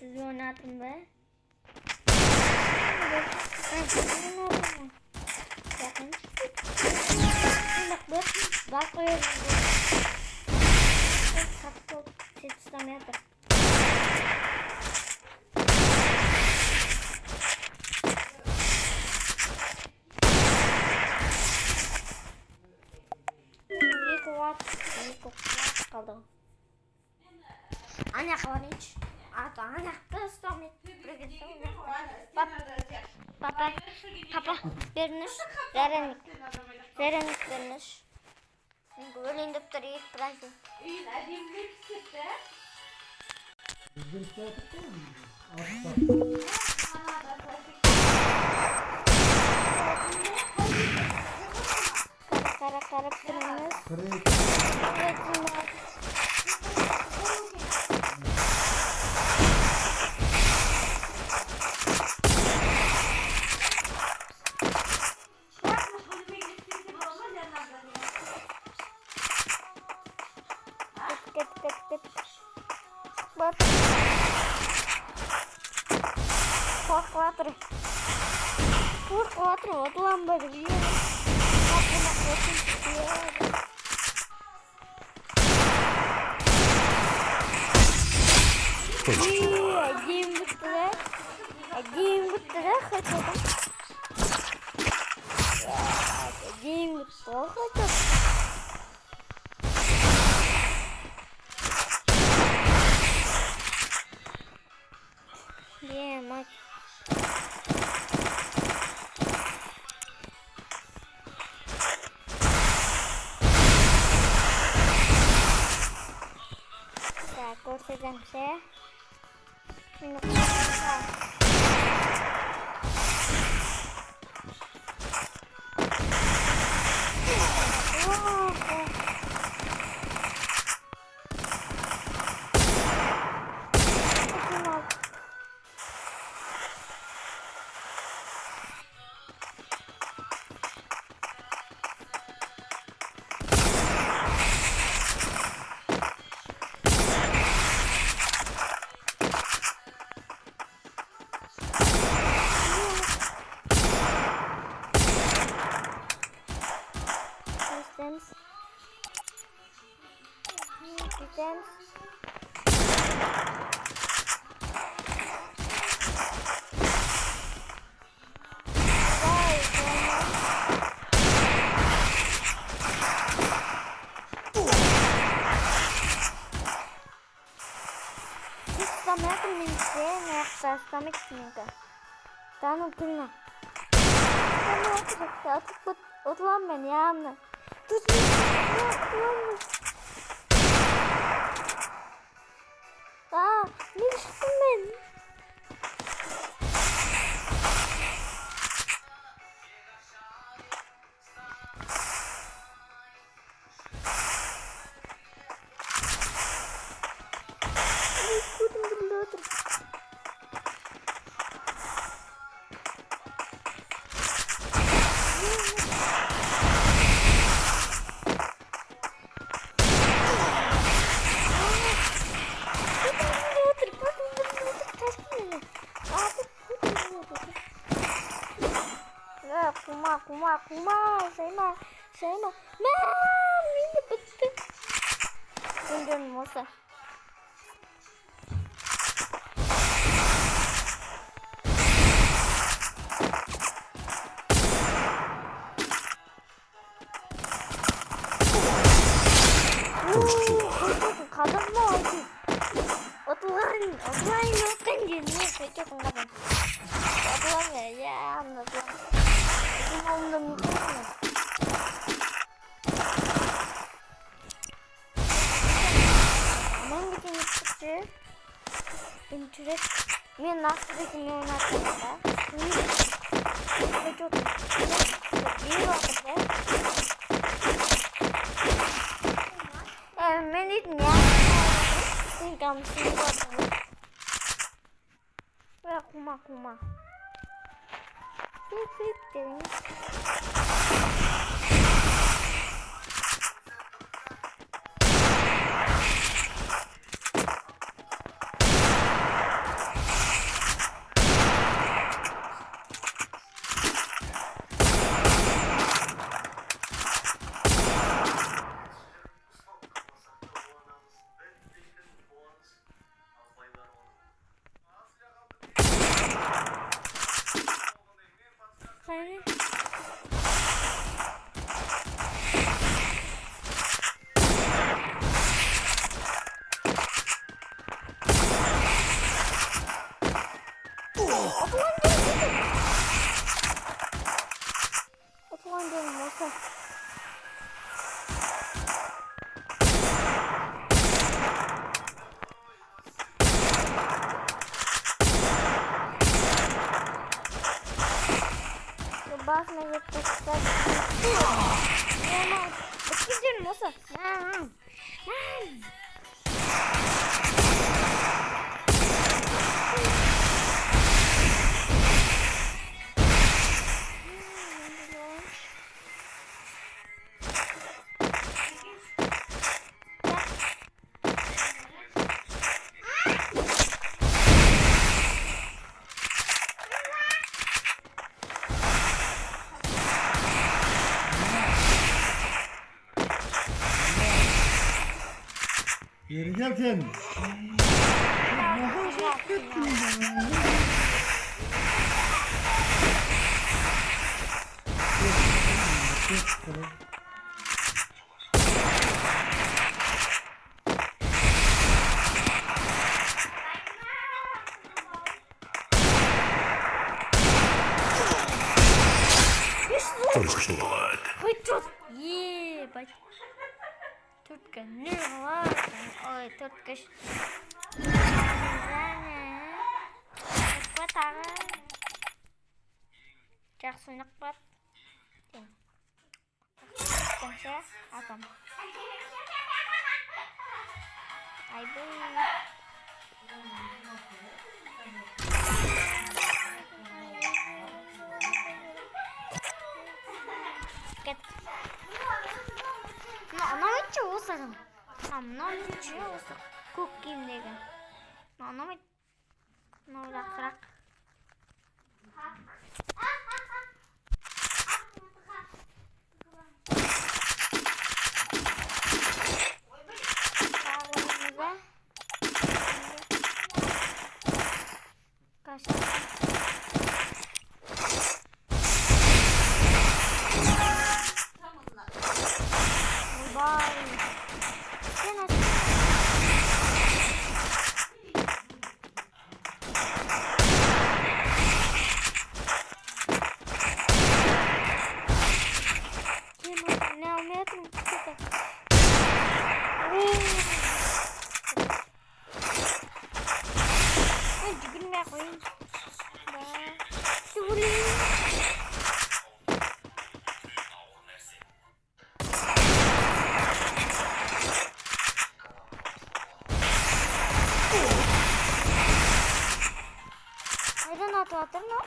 sizi oynatın be. Bakın. Bak koyuyorum. Kapı sistemiyatır. Kuat kaldı. Anak wanich atau anak kestomit begitu. Papa berniş derenik berniş. Gölünde duruyor burası. Kara berniş. Bak. Kuatro. Itu lambat dia. Aku nak kosin dia. Один быстрее хотел. Один быстрее хотел. Мать. Так, көрсетемсе. Stomach nigga. Tanrım kırma. Atıp oturan beni yanına. Tutun. Ne düştüm ben? Kuma, saya mah, ini betul. Tunjuk mosa. Kadang mau lagi. Otulan kan jenis cocok enggak? Otulan ya, otulan. Ngomong Aman bikin çıktı. İnternet. Ben nasıl bikin oynattım da. Çok iyi oldu. Ben dedim ya. Tinggal sini oldu. Ya kuma. Fik. Geri gel sen. First blood. Ой, тут. Ебать. Тут канал. Ой, тут каш. Жақсы ойнақ бар. Жақсы атам. Айбай. Кет. Анау че осы? Мынау че осы? Көк киімдегі. Анау жақсырақ. Aydan atı mı?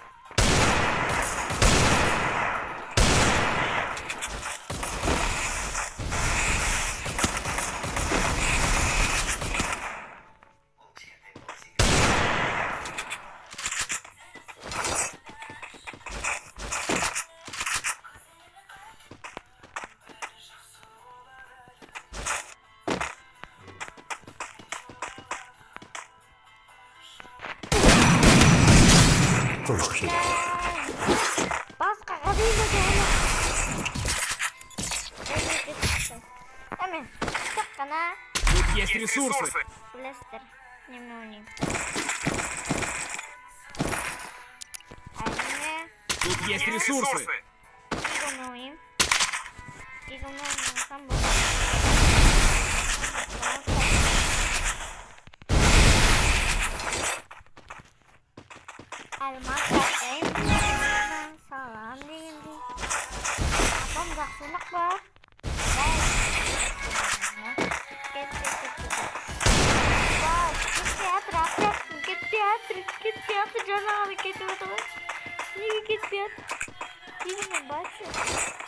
First blood. Басқа қадейді жоғына. Әмен, тек қана Тут есть ресурсы. Блестер. Неме ойнайым. Әне, Тут есть ресурсы. игоны ойнайым. Игоны ойнасам бұл. Алмас атайым. Салам дегендей. Апам жақсылық бар. Кетпей жатыр, жаңағы кетіп отыр. Неге кетпей жатыр? Неге бачу?